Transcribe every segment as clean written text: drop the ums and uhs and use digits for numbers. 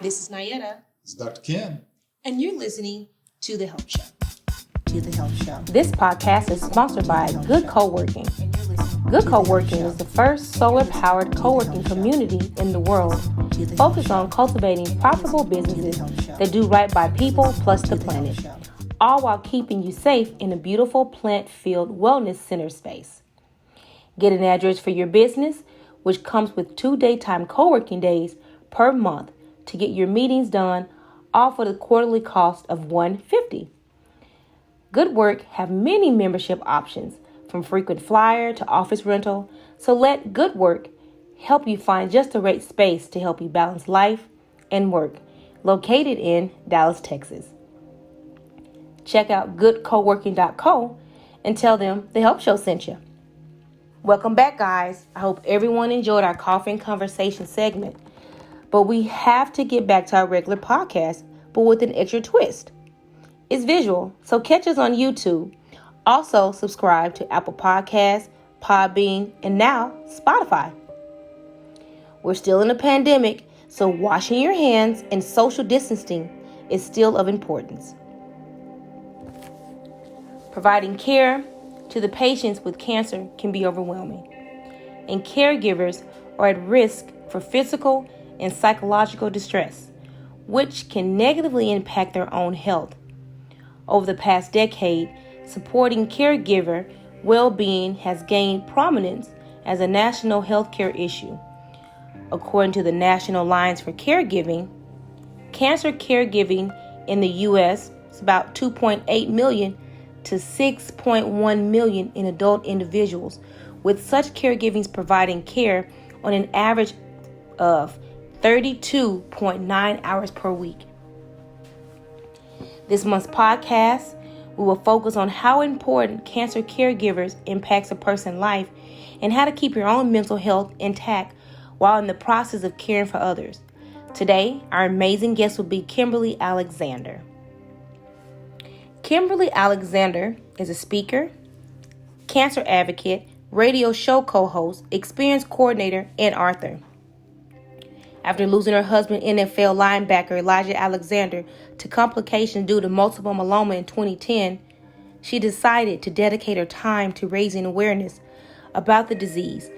This is NiEtta. It's Dr. Ken. And you're listening to The Help Show. To The Help Show. This podcast is sponsored by Good Co-working. Good Co-working is the first solar-powered co-working community in the world, focused on cultivating profitable businesses that do right by people plus the planet, all while keeping you safe in a beautiful plant-filled wellness center space. Get an address for your business, which comes with 2 daytime co-working days per month to get your meetings done, all for the quarterly cost of $150. Good Work have many membership options, from frequent flyer to office rental, so let Good Work help you find just the right space to help you balance life and work, located in Dallas, Texas. Check out goodcoworking.co and tell them The Help Show sent you. Welcome back, guys. I hope everyone enjoyed our coffee and conversation segment. But we have to get back to our regular podcast, but with an extra twist. It's visual, so catch us on YouTube. Also, subscribe to Apple Podcasts, Podbean, and now Spotify. We're still in a pandemic, so washing your hands and social distancing is still of importance. Providing care to the patients with cancer can be overwhelming, and caregivers are at risk for physical and psychological distress, which can negatively impact their own health. Over the past decade, supporting caregiver well-being has gained prominence as a national healthcare issue. According to the National Alliance for Caregiving, cancer caregiving in the U.S. is about 2.8 million to 6.1 million in adult individuals, with such caregiving providing care on an average of 32.9 hours per week. This month's podcast, we will focus on how important cancer caregivers impacts a person's life and how to keep your own mental health intact while in the process of caring for others. Today, our amazing guest will be Kimberly Alexander. Kimberly Alexander is a speaker, cancer advocate, radio show co-host, experience coordinator, and author. After losing her husband, NFL linebacker Elijah Alexander, to complications due to multiple myeloma in 2010, she decided to dedicate her time to raising awareness about the disease,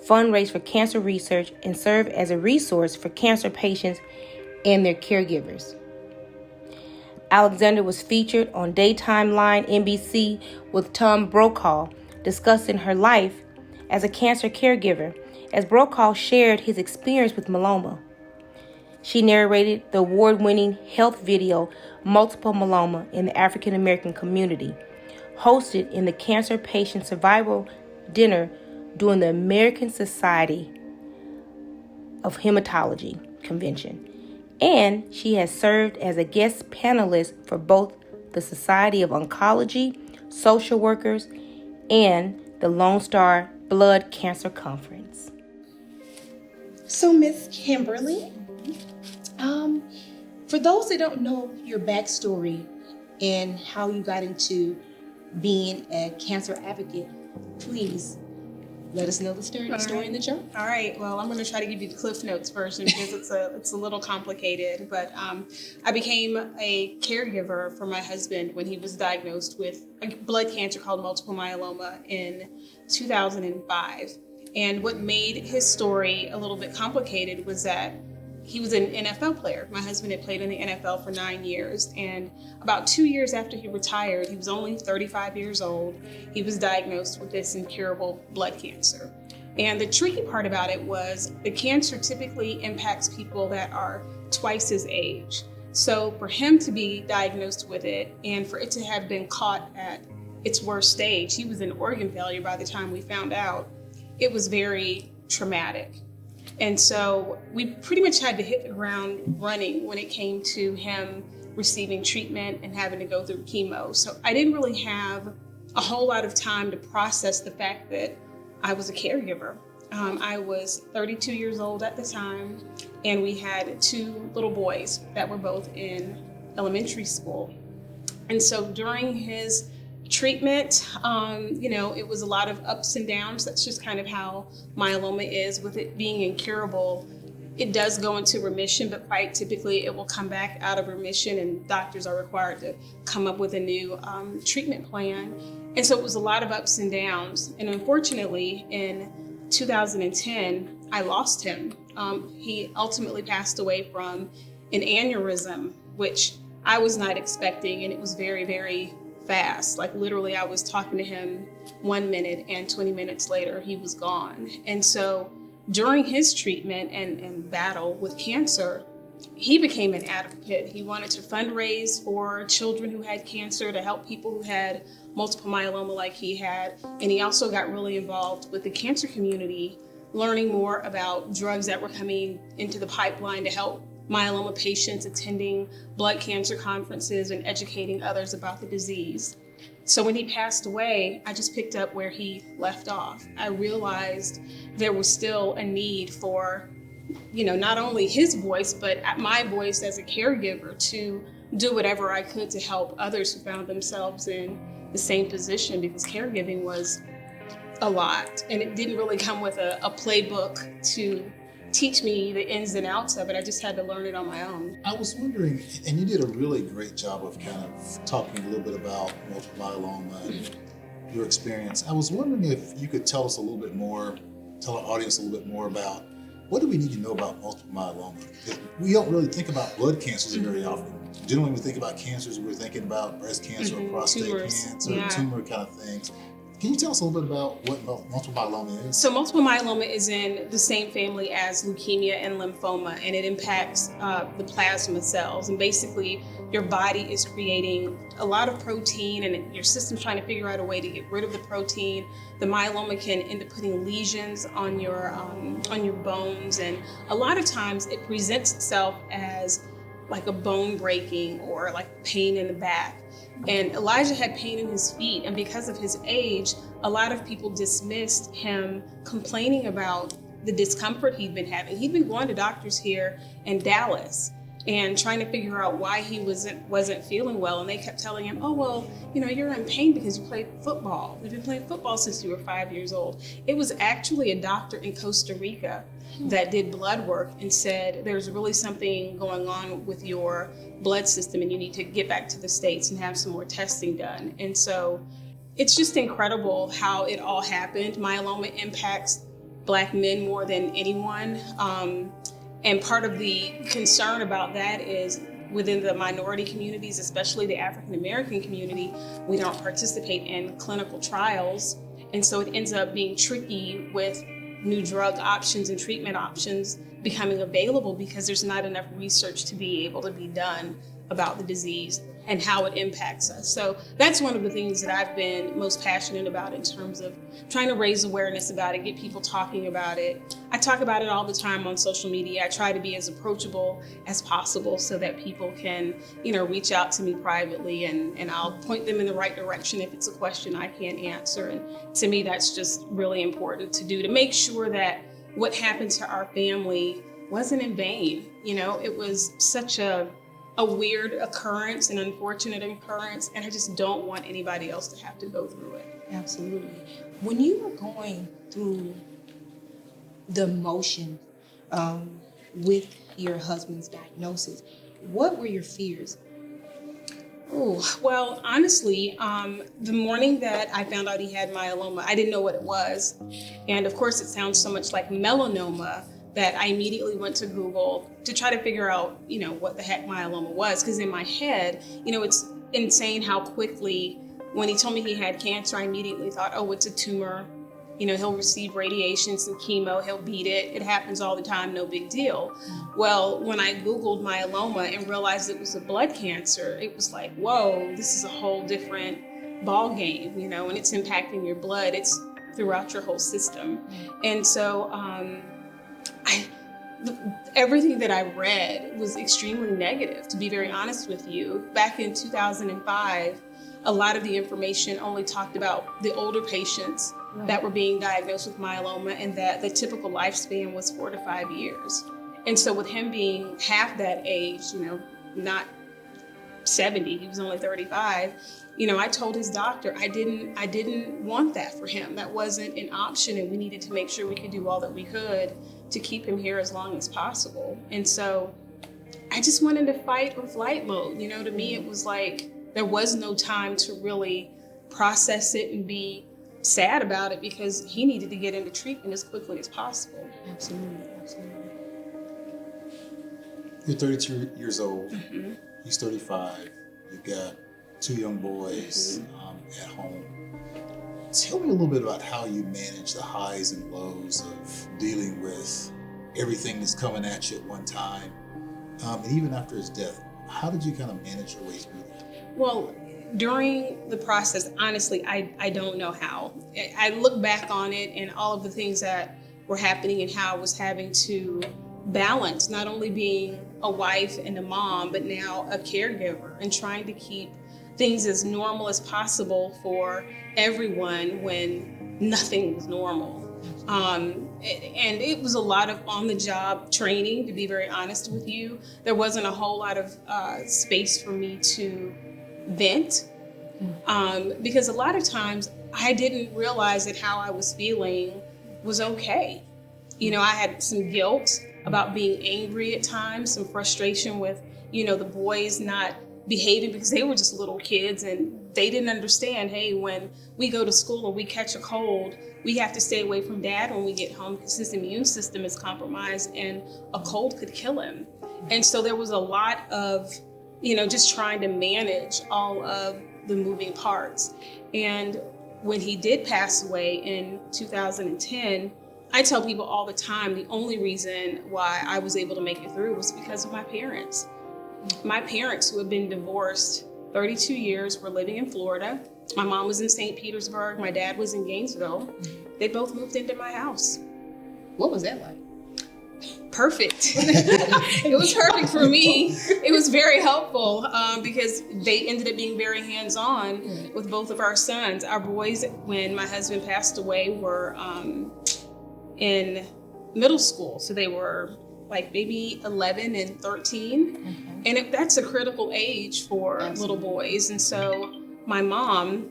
fundraise for cancer research, and serve as a resource for cancer patients and their caregivers. Alexander was featured on Daytime Line NBC with Tom Brokaw, discussing her life as a cancer caregiver, as Brokaw shared his experience with myeloma. She narrated the award-winning health video, Multiple Myeloma in the African American Community, hosted in the Cancer Patient Survival Dinner during the American Society of Hematology Convention. And she has served as a guest panelist for both the Society of Oncology, Social Workers, and the Lone Star Blood Cancer Conference. So, Miss Kimberly, for those that don't know your backstory and how you got into being a cancer advocate, please let us know the story in the journey. All right. Well, I'm going to try to give you the Cliff Notes version because it's a little complicated. But I became a caregiver for my husband when he was diagnosed with a blood cancer called multiple myeloma in 2005. And what made his story a little bit complicated was that he was an NFL player. My husband had played in the NFL for 9 years. And about 2 years after he retired, he was only 35 years old, he was diagnosed with this incurable blood cancer. And the tricky part about it was the cancer typically impacts people that are twice his age. So for him to be diagnosed with it and for it to have been caught at its worst stage, he was in organ failure by the time we found out, it was very traumatic. And so we pretty much had to hit the ground running when it came to him receiving treatment and having to go through chemo. So I didn't really have a whole lot of time to process the fact that I was a caregiver. I was 32 years old at the time, and we had 2 little boys that were both in elementary school. And so during his treatment, it was a lot of ups and downs. That's just kind of how myeloma is, with it being incurable. it does go into remission, but quite typically it will come back out of remission and doctors are required to come up with a new treatment plan. And so it was a lot of ups and downs. And unfortunately, in 2010, I lost him. He ultimately passed away from an aneurysm, which I was not expecting, and it was very, very fast. Like literally, I was talking to him 1 minute and 20 minutes later, he was gone. And so during his treatment and battle with cancer, he became an advocate. He wanted to fundraise for children who had cancer, to help people who had multiple myeloma like he had. And he also got really involved with the cancer community, learning more about drugs that were coming into the pipeline to help myeloma patients, attending blood cancer conferences and educating others about the disease. So when he passed away, I just picked up where he left off. I realized there was still a need for, not only his voice, but my voice as a caregiver to do whatever I could to help others who found themselves in the same position, because caregiving was a lot. And it didn't really come with a playbook to teach me the ins and outs of it. I just had to learn it on my own. I was wondering, and you did a really great job of kind of talking a little bit about multiple myeloma and your experience. I was wondering if you could tell us a little bit more, tell our audience a little bit more about what do we need to know about multiple myeloma? Because we don't really think about blood cancers very often. Generally, when we think about cancers, we're thinking about breast cancer or prostate cancer, tumor kind of things. Can you tell us a little bit about what multiple myeloma is? So multiple myeloma is in the same family as leukemia and lymphoma, and it impacts the plasma cells. And basically, your body is creating a lot of protein, and your system's trying to figure out a way to get rid of the protein. The myeloma can end up putting lesions on your bones, and a lot of times it presents itself as like a bone breaking or like pain in the back. And Elijah had pain in his feet, and because of his age, a lot of people dismissed him complaining about the discomfort he'd been having. He'd been going to doctors here in Dallas and trying to figure out why he wasn't feeling well. And they kept telling him, oh, well, you're in pain because you played football. You've been playing football since you were 5 years old. It was actually a doctor in Costa Rica that did blood work and said, there's really something going on with your blood system and you need to get back to the States and have some more testing done. And so it's just incredible how it all happened. Myeloma impacts Black men more than anyone. And part of the concern about that is within the minority communities, especially the African American community, we don't participate in clinical trials. And so it ends up being tricky with new drug options and treatment options becoming available because there's not enough research to be able to be done about the disease and how it impacts us. So that's one of the things that I've been most passionate about in terms of trying to raise awareness about it, get people talking about it. I talk about it all the time on social media. I try to be as approachable as possible so that people can, reach out to me privately and I'll point them in the right direction if it's a question I can't answer. And to me, that's just really important to do, to make sure that what happened to our family wasn't in vain. It was such a weird occurrence, an unfortunate occurrence, and I just don't want anybody else to have to go through it. Absolutely. When you were going through the motion with your husband's diagnosis, what were your fears? Oh, well, honestly, the morning that I found out he had myeloma, I didn't know what it was. And of course, it sounds so much like melanoma that I immediately went to Google to try to figure out, what the heck myeloma was. Because in my head, it's insane how quickly, when he told me he had cancer, I immediately thought, oh, it's a tumor. He'll receive radiation, some chemo, he'll beat it. It happens all the time, no big deal. Well, when I Googled myeloma and realized it was a blood cancer, it was like, whoa, this is a whole different ball game, and it's impacting your blood. It's throughout your whole system. And so, everything that I read was extremely negative, to be very honest with you. Back in 2005, a lot of the information only talked about the older patients that were being diagnosed with myeloma and that the typical lifespan was 4 to 5 years. And so with him being half that age, not 70, he was only 35, I told his doctor I didn't want that for him. That wasn't an option, and we needed to make sure we could do all that we could to keep him here as long as possible. And so I just went into fight or flight mode. You know, to me, it was like there was no time to really process it and be sad about it, because he needed to get into treatment as quickly as possible. Absolutely, absolutely. You're 32 years old. He's 35. You've got 2 young boys at home. Tell me a little bit about how you manage the highs and lows of dealing with everything that's coming at you at one time. And even after his death, how did you kind of manage your way through that? Well, during the process, honestly, I don't know how. I look back on it and all of the things that were happening and how I was having to balance not only being a wife and a mom, but now a caregiver, and trying to keep things as normal as possible for everyone when nothing was normal. And it was a lot of on-the-job training, to be very honest with you. There wasn't a whole lot of space for me to vent, because a lot of times I didn't realize that how I was feeling was okay. You know, I had some guilt about being angry at times, some frustration with, you know, the boys not behaving because they were just little kids and they didn't understand, hey, when we go to school and we catch a cold, we have to stay away from dad when we get home because his immune system is compromised and a cold could kill him. And so there was a lot of, you know, just trying to manage all of the moving parts. And when he did pass away in 2010, I tell people all the time, the only reason why I was able to make it through was because of my parents. My parents, who had been divorced 32 years, were living in Florida. My mom was in St. Petersburg. My dad was in Gainesville. They both moved into my house. What was that like? Perfect. It was perfect for me. It was very helpful because they ended up being very hands-on with both of our sons. Our boys, when my husband passed away, were in middle school. So they were like maybe 11 and 13. And that's a critical age for little boys. And so my mom,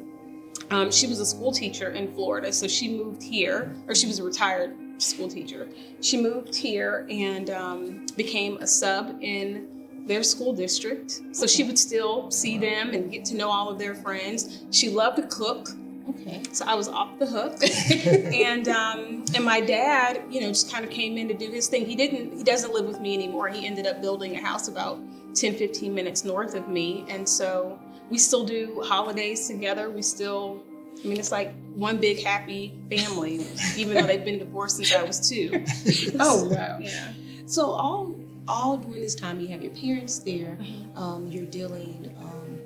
she was a school teacher in Florida. So she moved here, or she was a retired school teacher. She moved here and became a sub in their school district. So she would still see them and get to know all of their friends. She loved to cook. So I was off the hook. And my dad, you know, just kind of came in to do his thing. He doesn't live with me anymore. He ended up building a house about 10, 15 minutes north of me. And so we still do holidays together. We still, I mean, it's like one big happy family, even though they've been divorced since I was 2. Oh, wow. Yeah. So all during this time, you have your parents there. You're dealing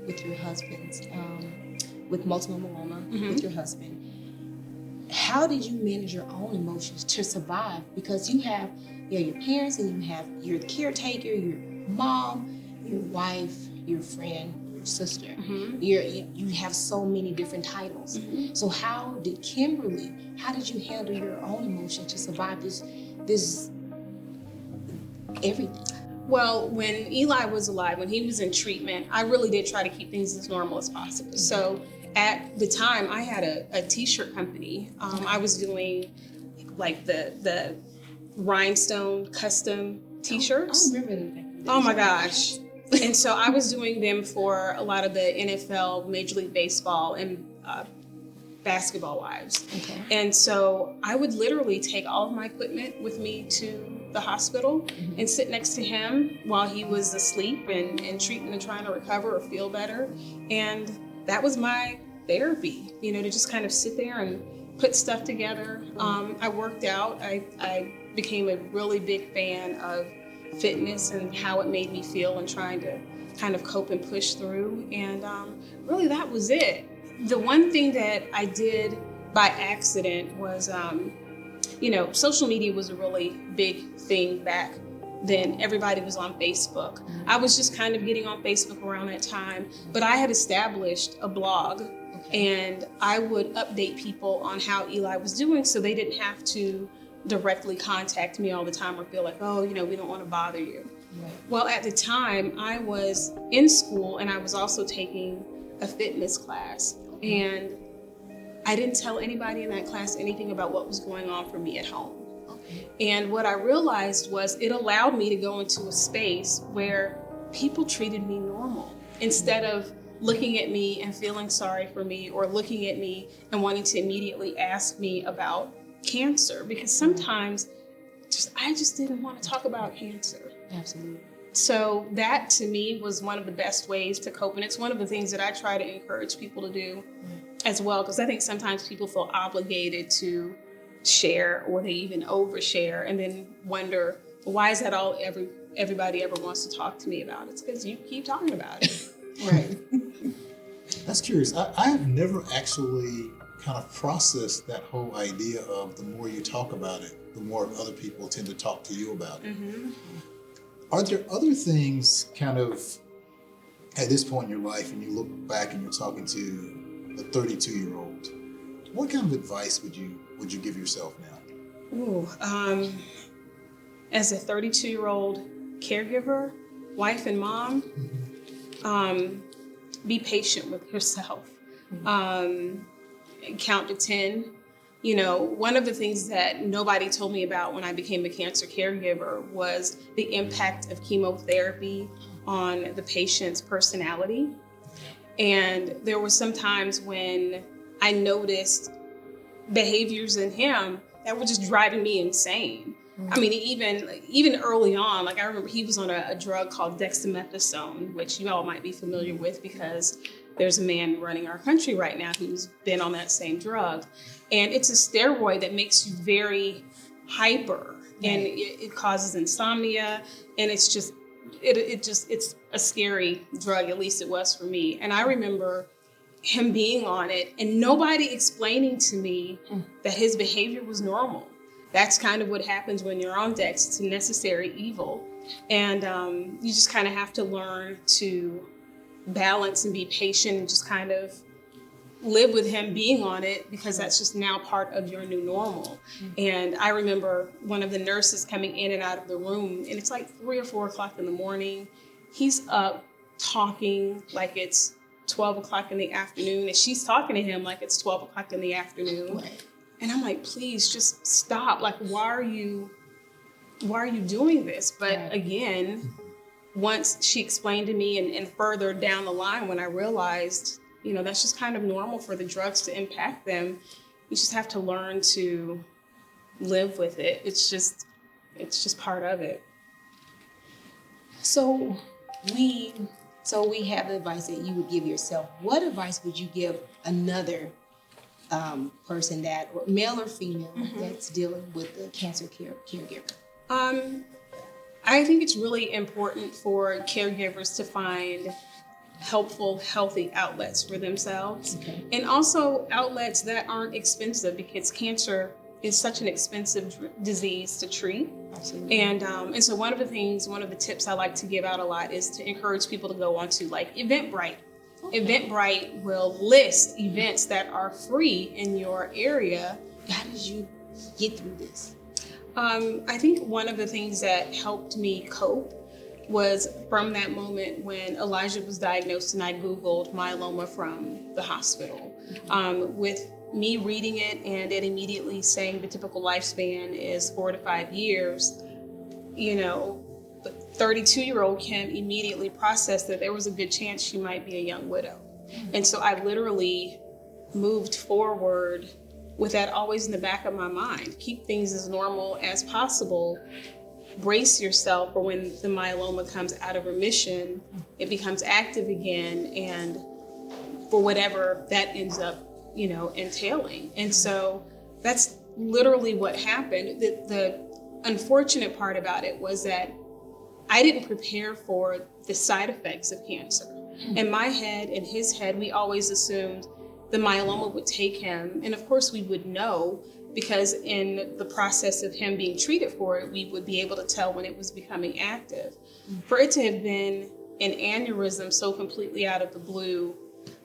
with your husband's, with multiple myeloma with your husband. How did you manage your own emotions to survive? Because you have your parents, and you're the caretaker, your mom, your wife, your friend, your sister. You have so many different titles. So how did you handle your own emotions to survive this everything? Well, when Eli was alive, when he was in treatment, I really did try to keep things as normal as possible. So at the time, I had a t-shirt company. I was doing like the rhinestone custom t-shirts. I remember that. Oh my gosh. And so I was doing them for a lot of the NFL, Major League Baseball, and basketball wives. And so I would literally take all of my equipment with me to the hospital and sit next to him while he was asleep and in treatment and trying to recover or feel better. And that was my therapy, you know, to just kind of sit there and put stuff together. I worked out. I became a really big fan of fitness and how it made me feel and trying to kind of cope and push through. And really that was it. The one thing that I did by accident was, you know, social media was a really big thing back then. Everybody was on Facebook. I was just kind of getting on Facebook around that time, but I had established a blog and I would update people on how Eli was doing so they didn't have to directly contact me all the time or feel like, oh, you know, we don't want to bother you. Well, at the time I was in school and I was also taking a fitness class, and I didn't tell anybody in that class anything about what was going on for me at home. And what I realized was it allowed me to go into a space where people treated me normal instead of looking at me and feeling sorry for me, or looking at me and wanting to immediately ask me about cancer, because sometimes I just didn't want to talk about cancer. Absolutely. So that to me was one of the best ways to cope. And it's one of the things that I try to encourage people to do as well, because I think sometimes people feel obligated to share, or they even overshare, and then wonder, why is that all everybody ever wants to talk to me about? It's because you keep talking about it. Right. That's curious. I have never actually kind of processed that whole idea of the more you talk about it, the more other people tend to talk to you about it. Mm-hmm. Are there other things kind of at this point in your life, and you look back and you're talking to the 32-year-old, what kind of advice would you give yourself now? Ooh, as a 32-year-old caregiver, wife and mom, be patient with yourself. Count to 10. You know, one of the things that nobody told me about when I became a cancer caregiver was the impact of chemotherapy on the patient's personality. And there were some times when I noticed behaviors in him that were just driving me insane. I mean, even early on, like I remember he was on a drug called dexamethasone, which you all might be familiar with because there's a man running our country right now who's been on that same drug. And it's a steroid that makes you very hyper, and it causes insomnia, and it's a scary drug, at least it was for me. And I remember him being on it and nobody explaining to me that his behavior was normal. That's kind of what happens when you're on Dex. It's a necessary evil. And you just kind of have to learn to balance and be patient and just kind of live with him being on it, because that's just now part of your new normal. And I remember one of the nurses coming in and out of the room, and it's like 3 or 4 o'clock in the morning. He's up talking like it's 12 o'clock in the afternoon, and she's talking to him like it's 12 o'clock in the afternoon. Right. And I'm like, please just stop. Like, why are you doing this? But again, once she explained to me and further down the line, when I realized, you know, that's just kind of normal for the drugs to impact them, you just have to learn to live with it. It's just part of it. So we have the advice that you would give yourself. What advice would you give another person, that, or male or female, that's dealing with the cancer caregiver? I think it's really important for caregivers to find helpful, healthy outlets for themselves. Okay. And also outlets that aren't expensive, because cancer is such an expensive disease to treat. Absolutely. And so one of the tips I like to give out a lot is to encourage people to go onto like Eventbrite. Okay. Eventbrite will list events that are free in your area. How did you get through this? I think one of the things that helped me cope was from that moment when Elijah was diagnosed and I Googled myeloma from the hospital. With me reading it and it immediately saying the typical lifespan is 4 to 5 years, you know, the 32-year-old Kim immediately processed that there was a good chance she might be a young widow. And so I literally moved forward with that always in the back of my mind. Keep things as normal as possible. Brace yourself for when the myeloma comes out of remission, it becomes active again, and for whatever that ends up, you know, entailing. And so that's literally what happened. The unfortunate part about it was that I didn't prepare for the side effects of cancer. In my head, in his head, we always assumed the myeloma would take him. And of course we would know, because in the process of him being treated for it, we would be able to tell when it was becoming active. For it to have been an aneurysm so completely out of the blue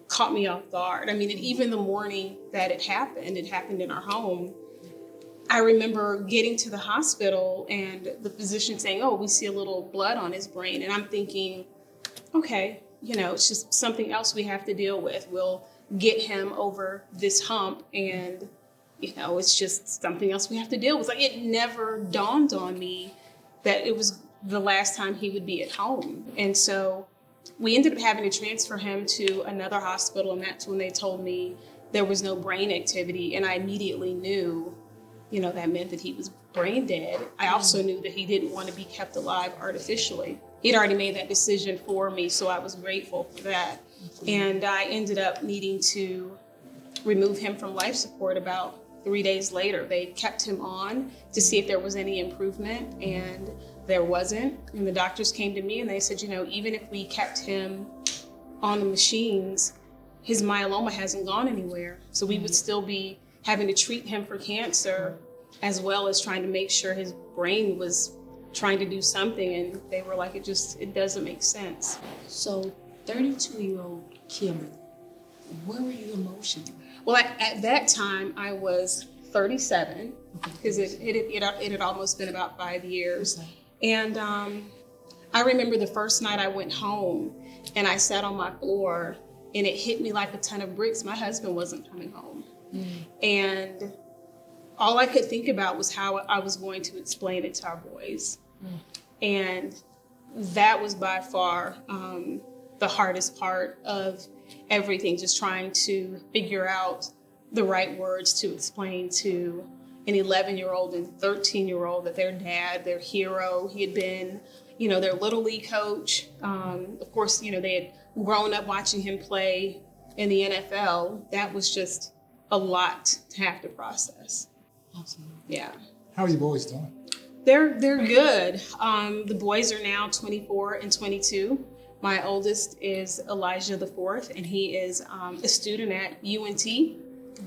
caught me off guard. I mean, and even the morning that it happened in our home. I remember getting to the hospital and the physician saying, "Oh, we see a little blood on his brain." And I'm thinking, okay, you know, it's just something else we have to deal with. We'll get him over this hump and it's just something else we have to deal with. Like, it never dawned on me that it was the last time he would be at home. And so we ended up having to transfer him to another hospital, and that's when they told me there was no brain activity. And I immediately knew, that meant that he was brain dead. I also knew that he didn't want to be kept alive artificially. He'd already made that decision for me, so I was grateful for that. And I ended up needing to remove him from life support about 3 days later. They kept him on to see if there was any improvement, and there wasn't. And the doctors came to me and they said, even if we kept him on the machines, his myeloma hasn't gone anywhere. So we would still be having to treat him for cancer, as well as trying to make sure his brain was trying to do something. And they were like, it doesn't make sense. So 32-year-old Kimberly, where were you emotionally? Well, at that time, I was 37, because it had almost been about 5 years. And I remember the first night I went home and I sat on my floor, and it hit me like a ton of bricks. My husband wasn't coming home. And all I could think about was how I was going to explain it to our boys. And that was by far the hardest part of everything, just trying to figure out the right words to explain to an 11-year-old and 13-year-old that their dad, their hero, he had been, their little league coach. Of course, they had grown up watching him play in the NFL. That was just a lot to have to process. Absolutely. Yeah. How are you boys doing? They're good. The boys are now 24 and 22. My oldest is Elijah the fourth, and he is a student at UNT,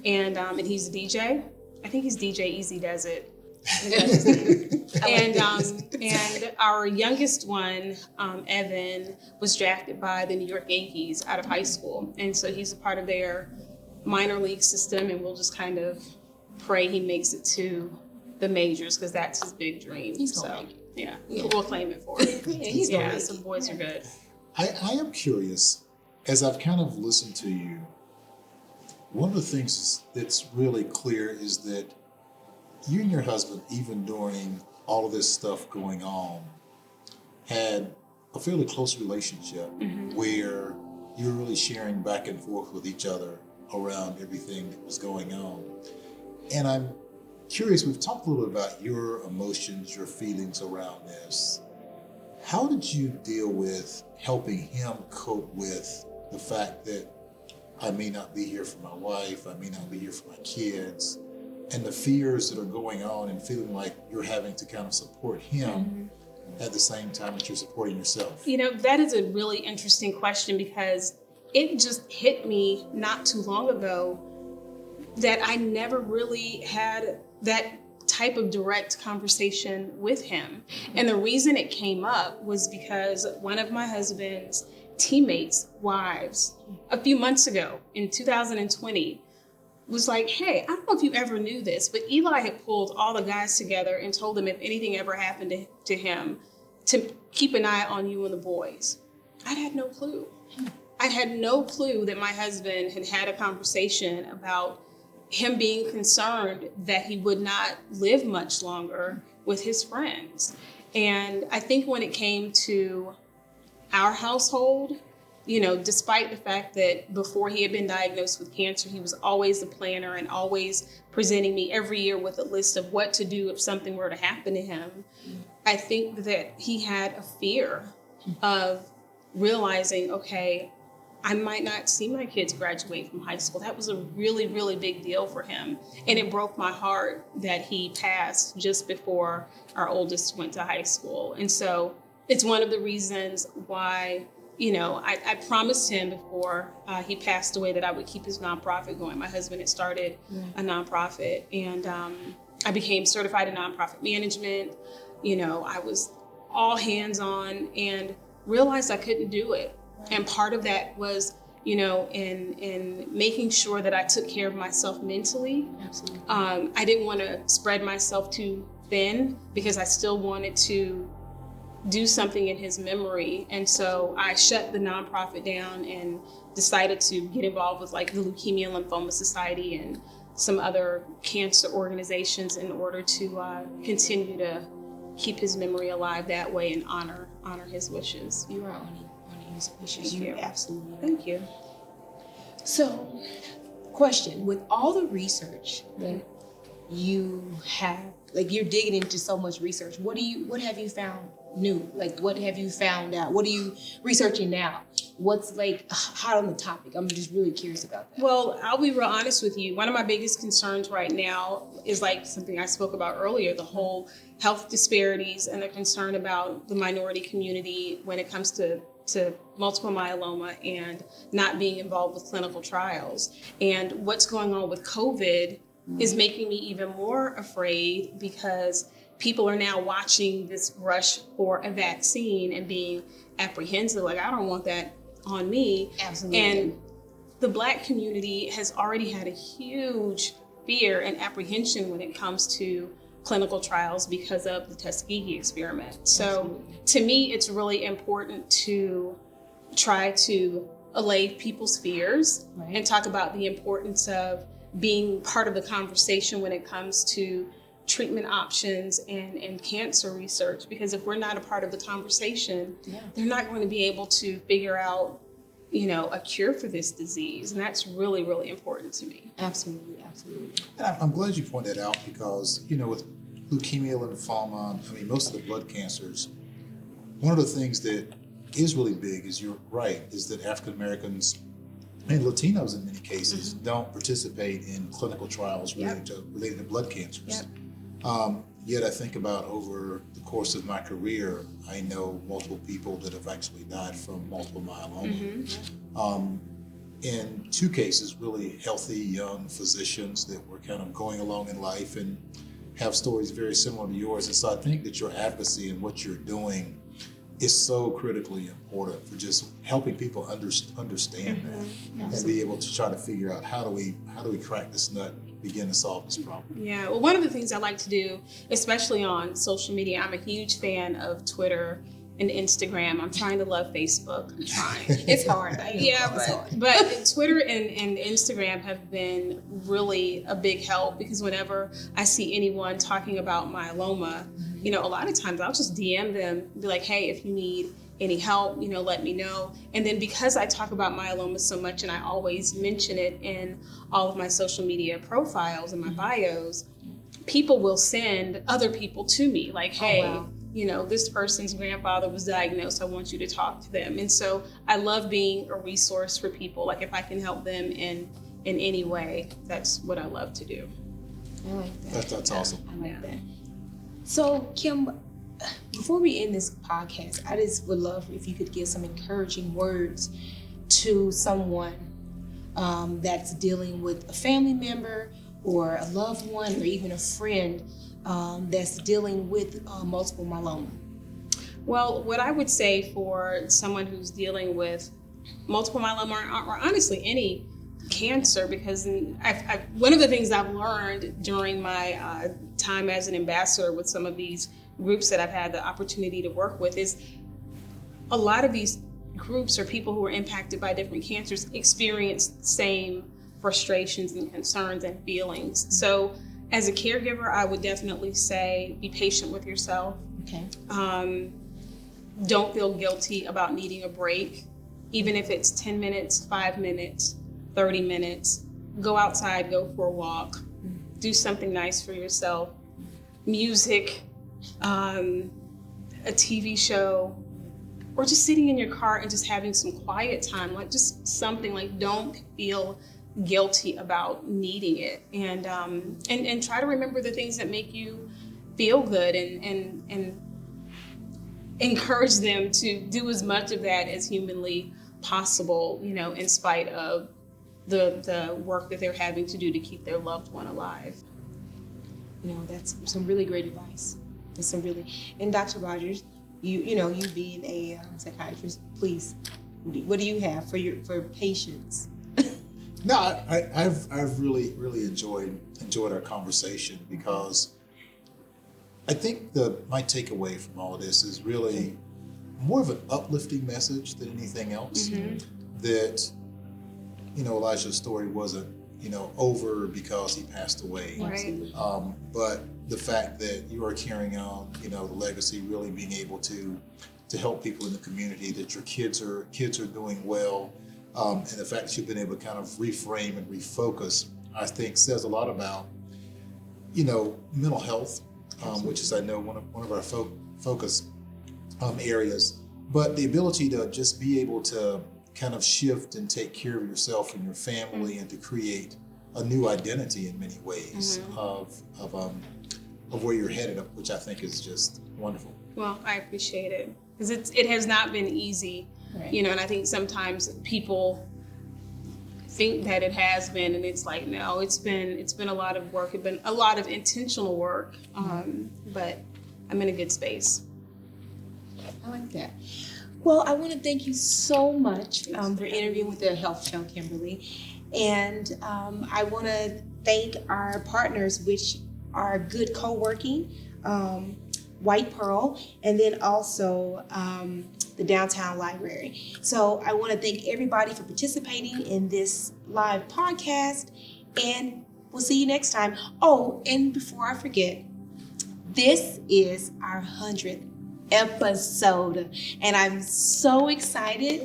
and he's a DJ. I think he's DJ Easy Does It. And our youngest one, Evan, was drafted by the New York Yankees out of high school, and so he's a part of their minor league system, and we'll just kind of pray he makes it to the majors, because that's his big dream. He's gonna make it. Yeah, we'll claim it for him. Yeah, so the boys are good. I am curious, as I've kind of listened to you, one of the things that's really clear is that you and your husband, even during all of this stuff going on, had a fairly close relationship where you were really sharing back and forth with each other around everything that was going on. And I'm curious, we've talked a little bit about your emotions, your feelings around this. How did you deal with helping him cope with the fact that I may not be here for my wife, I may not be here for my kids, and the fears that are going on, and feeling like you're having to kind of support him at the same time that you're supporting yourself? That is a really interesting question, because it just hit me not too long ago that I never really had that type of direct conversation with him. And the reason it came up was because one of my husband's teammates' wives a few months ago in 2020 was like, hey, I don't know if you ever knew this, but Eli had pulled all the guys together and told them if anything ever happened to him, to keep an eye on you and the boys. I had no clue. I had no clue that my husband had a conversation about him being concerned that he would not live much longer with his friends. And I think when it came to our household, despite the fact that before he had been diagnosed with cancer, he was always the planner and always presenting me every year with a list of what to do if something were to happen to him. I think that he had a fear of realizing, okay, I might not see my kids graduate from high school. That was a really, really big deal for him. And it broke my heart that he passed just before our oldest went to high school. And so it's one of the reasons why, I promised him before he passed away that I would keep his nonprofit going. My husband had started a nonprofit, and I became certified in nonprofit management. I was all hands on and realized I couldn't do it. And part of that was, in making sure that I took care of myself mentally. Absolutely. I didn't want to spread myself too thin, because I still wanted to do something in his memory. And so I shut the nonprofit down and decided to get involved with like the Leukemia and Lymphoma Society and some other cancer organizations in order to continue to keep his memory alive that way and honor his wishes. You are honoring his wishes. Thank you. Absolutely. Thank you. So, question: with all the research that you have, like you're digging into so much research, what have you found new? Like, what have you found out? What are you researching now? What's like hot on the topic? I'm just really curious about that. Well, I'll be real honest with you. One of my biggest concerns right now is like something I spoke about earlier, the whole health disparities and the concern about the minority community when it comes to multiple myeloma and not being involved with clinical trials. And what's going on with COVID is making me even more afraid because people are now watching this rush for a vaccine and being apprehensive, like, I don't want that on me. Absolutely. And the Black community has already had a huge fear and apprehension when it comes to clinical trials because of the Tuskegee experiment. So Absolutely. To me, it's really important to try to allay people's fears Right. and talk about the importance of being part of the conversation when it comes to treatment options and cancer research, because if we're not a part of the conversation, they're not going to be able to figure out, a cure for this disease. And that's really, really important to me. Absolutely. And I'm glad you pointed that out because, with leukemia, lymphoma, most of the blood cancers, one of the things that is really big is, you're right, is that African Americans and Latinos in many cases don't participate in clinical trials related to blood cancers. Yet I think about over the course of my career, I know multiple people that have actually died from multiple myeloma. In two cases, really healthy young physicians that were kind of going along in life and have stories very similar to yours. And so I think that your advocacy and what you're doing is so critically important for just helping people understand that and be able to try to figure out how do we crack this nut, begin to solve this problem. Yeah, well, one of the things I like to do, especially on social media, I'm a huge fan of Twitter and Instagram. I'm trying to love Facebook. I'm trying. It's hard. But Twitter and Instagram have been really a big help because whenever I see anyone talking about myeloma, a lot of times I'll just DM them, be like, hey, if you need any help, let me know. And then because I talk about myeloma so much and I always mention it in all of my social media profiles and my bios, people will send other people to me like, hey, this person's grandfather was diagnosed. I want you to talk to them. And so I love being a resource for people. Like if I can help them in any way, that's what I love to do. I like that. That's awesome. I like that. So, Kim, before we end this podcast, I just would love if you could give some encouraging words to someone that's dealing with a family member or a loved one or even a friend that's dealing with multiple myeloma. Well, what I would say for someone who's dealing with multiple myeloma or honestly any cancer, because one of the things I've learned during my time as an ambassador with some of these groups that I've had the opportunity to work with is a lot of these groups or people who are impacted by different cancers experience the same frustrations and concerns and feelings. So as a caregiver, I would definitely say be patient with yourself. Okay. Don't feel guilty about needing a break, even if it's 10 minutes, 5 minutes, 30 minutes. Go outside, go for a walk, do something nice for yourself. Music, a TV show, or just sitting in your car and just having some quiet time, like just something like don't feel guilty about needing it, and try to remember the things that make you feel good and encourage them to do as much of that as humanly possible, in spite of the work that they're having to do to keep their loved one alive. That's some really great advice. And Dr. Rogers, you being a psychiatrist, please, what do you have for patients? No, I've really enjoyed our conversation because I think my takeaway from all of this is really more of an uplifting message than anything else. That Elijah's story wasn't over because he passed away. Right. But the fact that you are carrying on, the legacy, really being able to help people in the community, that your kids are doing well, and the fact that you've been able to kind of reframe and refocus, I think says a lot about, mental health, which is, I know, one of our focus areas, but the ability to just be able to kind of shift and take care of yourself and your family, and to create a new identity in many ways of where you're headed, which I think is just wonderful. Well, I appreciate it, because it has not been easy, Right. and I think sometimes people think that it has been, and it's like, no, it's been a lot of work. It's been a lot of intentional work, but I'm in a good space. I like that. Well, I want to thank you so much for interviewing with the Health Show, Kimberly. And I want to thank our partners, which are Good Co-working, White Pearl, and then also the Downtown Library. So I want to thank everybody for participating in this live podcast, and we'll see you next time. Oh, and before I forget, this is our 100th episode, and I'm so excited.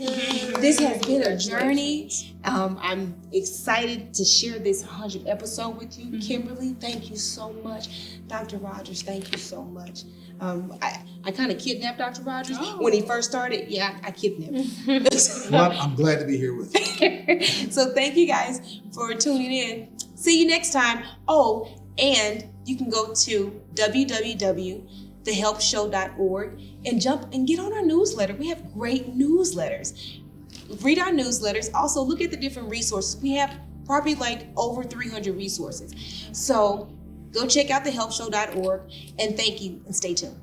This has been a journey. I'm excited to share this 100th episode with you. Kimberly, thank you so much. Dr. Rogers, thank you so much. I kind of kidnapped Dr. Rogers when he first started. Yeah, I kidnapped him. Well, I'm glad to be here with you. So thank you guys for tuning in. See you next time. Oh, and you can go to www.thehelpshow.org and jump and get on our newsletter. We have great newsletters. Read our newsletters. Also, look at the different resources. We have probably like over 300 resources. So go check out thehelpshow.org, and thank you, and stay tuned.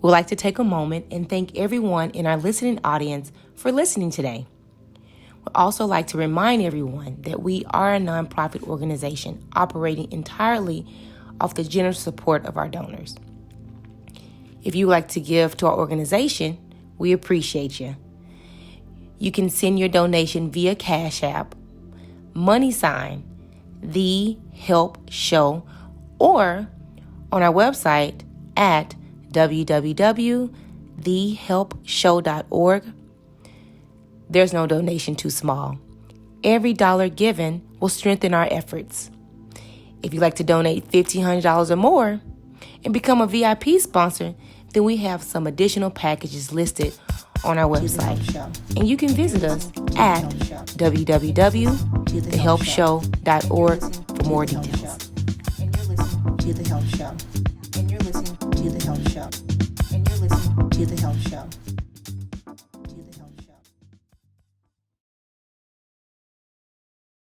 We'd like to take a moment and thank everyone in our listening audience for listening today. We'd also like to remind everyone that we are a nonprofit organization operating entirely off the generous support of our donors. If you would like to give to our organization, we appreciate you. You can send your donation via Cash App, $The Help Show, or on our website at www.thehelpshow.org. There's no donation too small. Every dollar given will strengthen our efforts. If you'd like to donate $1,500 or more and become a VIP sponsor, then we have some additional packages listed on our website. And you can visit us at www.thehelpshow.org for more details. And you're listening to The Health Show. And you're listening to The Health Show. And you're listening to The Health Show.